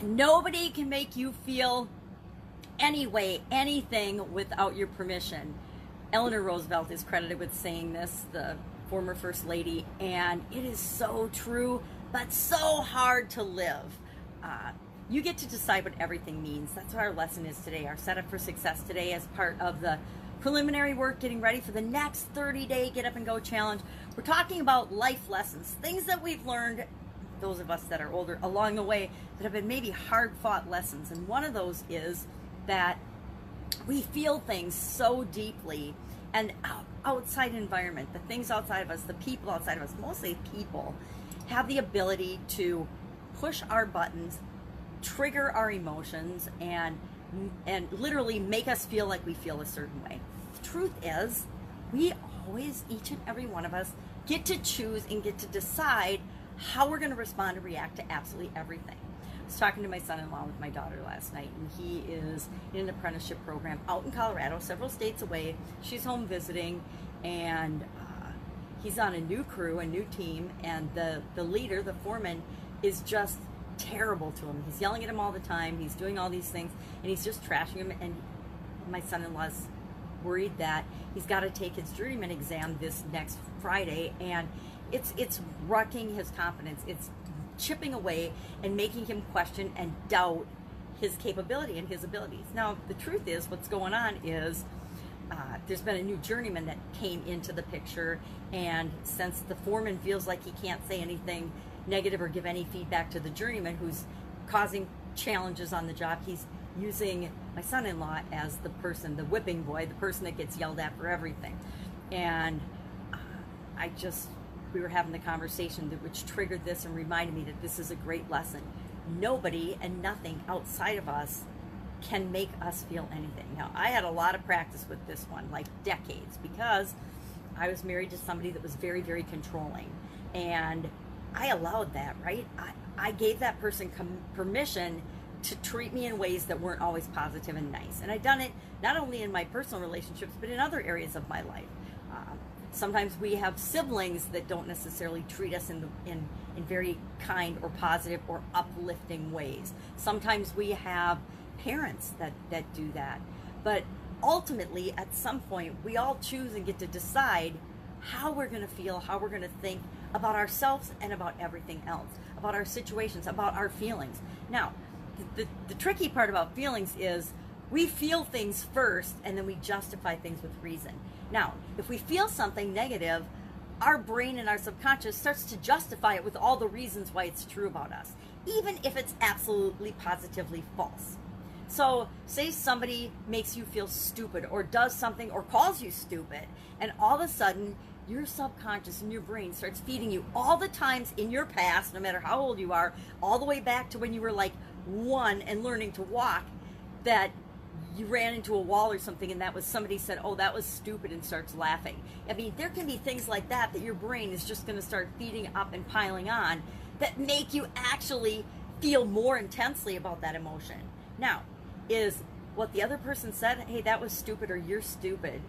Nobody can make you feel any way, anything without your permission. Eleanor Roosevelt is credited with saying this, the former First Lady, and it is so true, but so hard to live. You get to decide what everything means. That's what our lesson is today, our setup for success today as part of the preliminary work getting ready for the next 30-day Get Up and Go challenge. We're talking about life lessons, things that we've learned, those of us that are older, along the way that have been maybe hard-fought lessons. And one of those is that we feel things so deeply, and outside environment, the things outside of us, the people outside of us, mostly people, have the ability to push our buttons, trigger our emotions, and literally make us feel like we feel a certain way. The truth is, we always, each and every one of us, get to choose and get to decide how we're going to respond and react to absolutely everything. I was talking to my son-in-law with my daughter last night, and he is in an apprenticeship program out in Colorado, several states away. She's home visiting, and he's on a new crew, a new team, and the leader, the foreman, is just terrible to him. He's yelling at him all the time. He's doing all these things, and he's just trashing him. And my son-in-law's worried that he's got to take his journeyman exam this next Friday, and it's wrecking his confidence. It's chipping away and making him question and doubt his capability and his abilities. Now, the truth is, what's going on is there's been a new journeyman that came into the picture, and since the foreman feels like he can't say anything negative or give any feedback to the journeyman who's causing challenges on the job, he's using my son-in-law as the person, the whipping boy, the person that gets yelled at for everything. And we were having the conversation which triggered this and reminded me that this is a great lesson. Nobody and nothing outside of us can make us feel anything. Now, I had a lot of practice with this one, like decades, because I was married to somebody that was very, very controlling. And I allowed that, right? I gave that person permission to treat me in ways that weren't always positive and nice. And I've done it not only in my personal relationships, but in other areas of my life. Sometimes we have siblings that don't necessarily treat us in very kind or positive or uplifting ways. Sometimes we have parents that do that. But ultimately, at some point, we all choose and get to decide how we're going to feel, how we're going to think about ourselves and about everything else, about our situations, about our feelings. Now, the tricky part about feelings is we feel things first and then we justify things with reason. Now, if we feel something negative, our brain and our subconscious starts to justify it with all the reasons why it's true about us, even if it's absolutely positively false. So say somebody makes you feel stupid or does something or calls you stupid, and all of a sudden your subconscious and your brain starts feeding you all the times in your past, no matter how old you are, all the way back to when you were like 1 and learning to walk, that you ran into a wall or something and that was somebody said, oh, that was stupid, and starts laughing. I mean, there can be things like that your brain is just going to start feeding up and piling on that make you actually feel more intensely about that emotion. Now, is what the other person said, hey, that was stupid or you're stupid,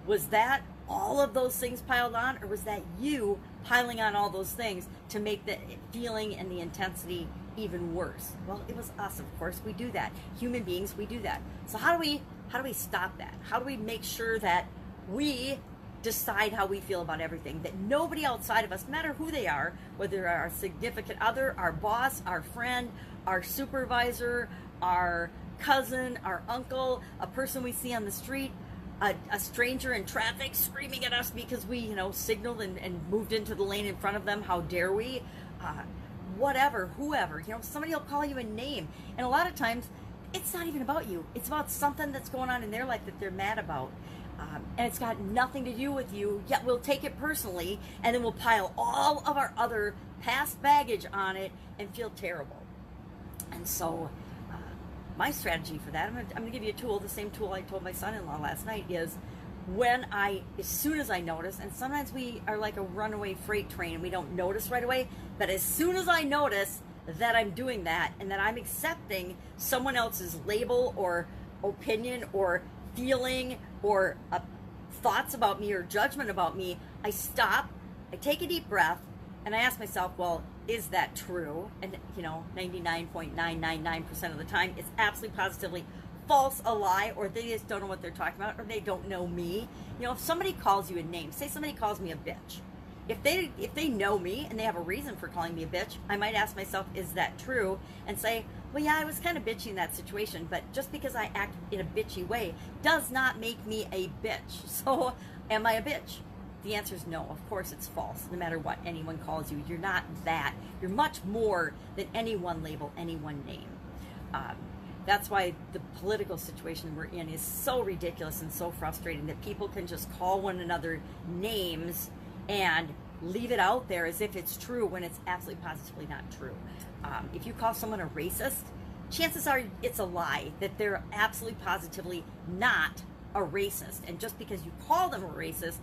was that all of those things piled on, or was that you piling on all those things to make the feeling and the intensity even worse? Well, it was us, of course. We do that. Human beings, we do that. So how do we stop that? How do we make sure that we decide how we feel about everything, that nobody outside of us, no matter who they are, whether they're our significant other, our boss, our friend, our supervisor, our cousin, our uncle, a person we see on the street, a stranger in traffic screaming at us because we, signaled and moved into the lane in front of them, how dare we? Whatever, whoever, somebody will call you a name. And a lot of times, it's not even about you. It's about something that's going on in their life that they're mad about. And it's got nothing to do with you, yet we'll take it personally, and then we'll pile all of our other past baggage on it and feel terrible. And so, my strategy for that, I'm going to give you a tool, the same tool I told my son-in-law last night, is as soon as I notice, and sometimes we are like a runaway freight train and we don't notice right away, but as soon as I notice that I'm doing that and that I'm accepting someone else's label or opinion or feeling or thoughts about me or judgment about me, I stop, I take a deep breath, And I ask myself, well, is that true? And 99.999% of the time, it's absolutely positively false, a lie, or they just don't know what they're talking about, or they don't know me. If somebody calls you a name, say somebody calls me a bitch. If they know me and they have a reason for calling me a bitch, I might ask myself, is that true? And say, well, yeah, I was kind of bitchy in that situation, but just because I act in a bitchy way does not make me a bitch. So am I a bitch? The answer is no. Of course it's false. No matter what anyone calls you, you're not that. You're much more than any one label, any one name. That's why the political situation we're in is so ridiculous and so frustrating, that people can just call one another names and leave it out there as if it's true when it's absolutely positively not true. If you call someone a racist, chances are it's a lie, that they're absolutely positively not a racist. And just because you call them a racist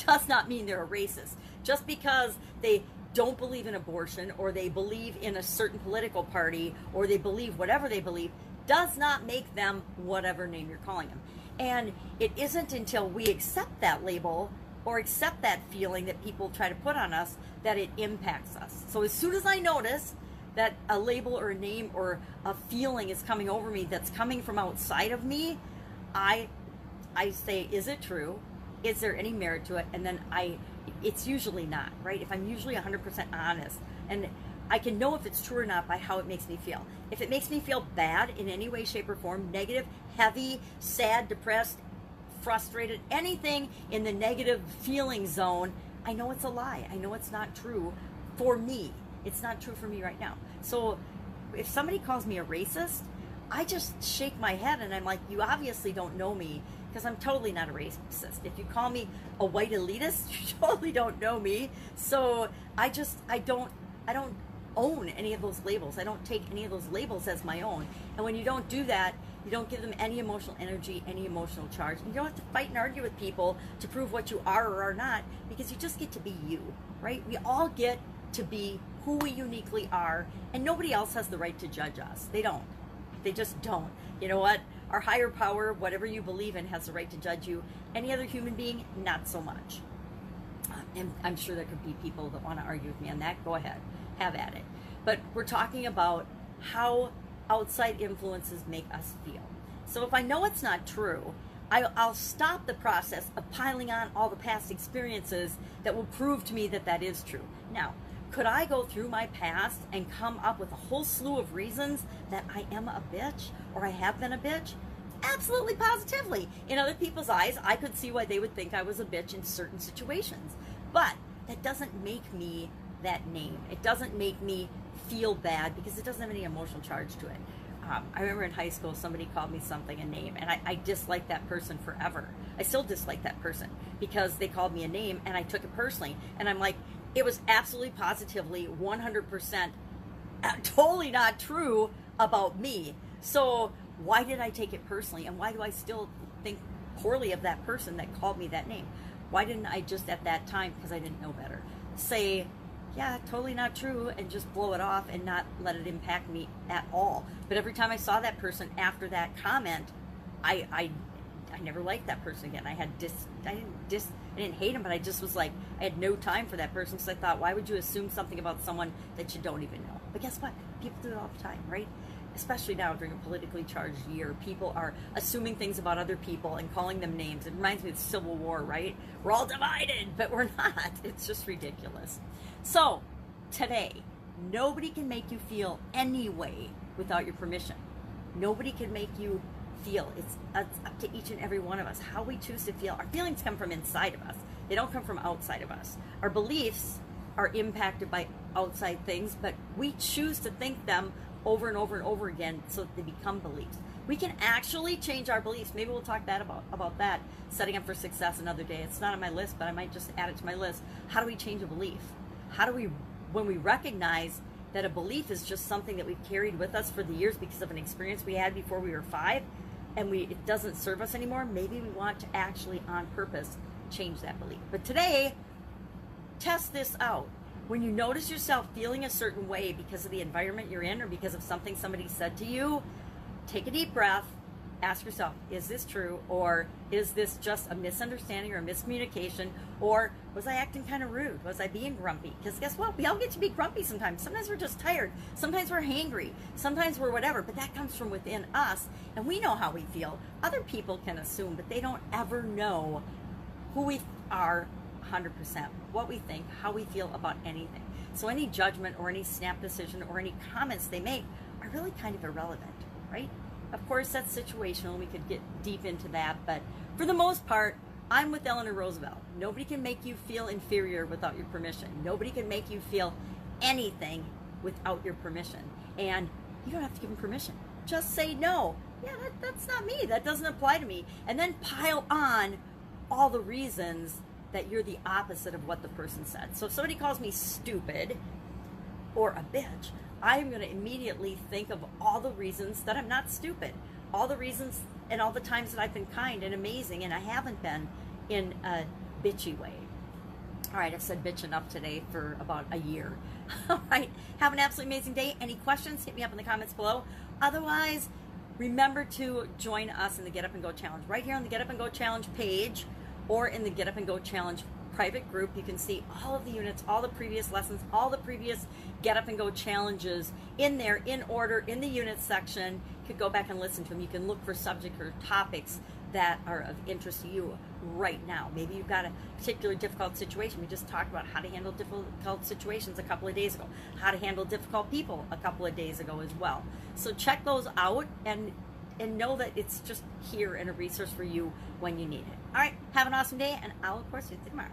does not mean they're a racist. Just because they don't believe in abortion, or they believe in a certain political party, or they believe whatever they believe, does not make them whatever name you're calling them. And it isn't until we accept that label or accept that feeling that people try to put on us that it impacts us. So as soon as I notice that a label or a name or a feeling is coming over me that's coming from outside of me, I say, is it true? Is there any merit to it? And then it's usually not, right? If I'm usually 100% honest, and I can know if it's true or not by how it makes me feel. If it makes me feel bad in any way, shape, or form, negative, heavy, sad, depressed, frustrated, anything in the negative feeling zone, I know it's a lie. I know it's not true for me. It's not true for me right now. So if somebody calls me a racist, I just shake my head and I'm like, you obviously don't know me, because I'm totally not a racist. If you call me a white elitist, you totally don't know me. So I don't own any of those labels. I don't take any of those labels as my own. And when you don't do that, you don't give them any emotional energy, any emotional charge. And you don't have to fight and argue with people to prove what you are or are not, because you just get to be you, right? We all get to be who we uniquely are, and nobody else has the right to judge us. They don't. They just don't. You know what? Our higher power, whatever you believe in, has the right to judge you. Any other human being, not so much. And I'm sure there could be people that want to argue with me on that. Go ahead. Have at it. But we're talking about how outside influences make us feel. So if I know it's not true, I'll stop the process of piling on all the past experiences that will prove to me that that is true. Now, could I go through my past and come up with a whole slew of reasons that I am a bitch, or I have been a bitch? Absolutely, positively. In other people's eyes, I could see why they would think I was a bitch in certain situations. But that doesn't make me that name. It doesn't make me feel bad, because it doesn't have any emotional charge to it. I remember in high school, somebody called me something, a name, and I disliked that person forever. I still dislike that person because they called me a name, and I took it personally. And I'm like, it was absolutely positively 100% totally not true about me. So why did I take it personally? And why do I still think poorly of that person that called me that name? Why didn't I just at that time, because I didn't know better, say, yeah, totally not true, and just blow it off and not let it impact me at all? But every time I saw that person after that comment, I never liked that person again. I didn't hate him, but I just was like, I had no time for that person, because I thought, why would you assume something about someone that you don't even know? But guess what? People do it all the time, right? Especially now during a politically charged year, people are assuming things about other people and calling them names. It reminds me of the Civil War, right? We're all divided, but we're not. It's just ridiculous. So today, nobody can make you feel any way without your permission. Nobody can make you feel. It's up to each and every one of us how we choose to feel. Our feelings come from inside of us. They don't come from outside of us. Our beliefs are impacted by outside things, but we choose to think them over and over and over again so that they become beliefs. We can actually change our beliefs. Maybe we'll talk about that, setting up for success another day. It's not on my list, but I might just add it to my list. How do we change a belief? How do we, when we recognize that a belief is just something that we've carried with us for the years because of an experience we had before we were 5, and it doesn't serve us anymore, maybe we want to actually on purpose change that belief. But today, test this out. When you notice yourself feeling a certain way because of the environment you're in or because of something somebody said to you, take a deep breath ask yourself, is this true, or is this just a misunderstanding or a miscommunication, or was I acting kind of rude? Was I being grumpy? Because guess what? We all get to be grumpy sometimes. Sometimes we're just tired. Sometimes we're hangry. Sometimes we're whatever, but that comes from within us, and we know how we feel. Other people can assume, but they don't ever know who we are 100%, what we think, how we feel about anything. So any judgment or any snap decision or any comments they make are really kind of irrelevant, right? Of course, that's situational. We could get deep into that, but for the most part, I'm with Eleanor Roosevelt. Nobody can make you feel inferior without your permission. Nobody can make you feel anything without your permission. And you don't have to give them permission. Just say no. Yeah, that's not me. That doesn't apply to me. And then pile on all the reasons that you're the opposite of what the person said. So if somebody calls me stupid or a bitch, I'm going to immediately think of all the reasons that I'm not stupid, all the reasons and all the times that I've been kind and amazing, and I haven't been in a bitchy way. All right, I've said bitch enough today for about a year. All right, have an absolutely amazing day. Any questions, hit me up in the comments below. Otherwise, remember to join us in the Get Up and Go Challenge. Right here on the Get Up and Go Challenge page, or in the Get Up and Go Challenge private group, you can see all of the units, all the previous lessons, all the previous Get Up and Go challenges in there, in order, in the unit section. You could go back and listen to them. You can look for subject or topics that are of interest to you right now. Maybe you've got a particularly difficult situation. We just talked about how to handle difficult situations a couple of days ago, how to handle difficult people a couple of days ago as well. So check those out and know that it's just here and a resource for you when you need it. All right, have an awesome day, and I'll, of course, see you tomorrow.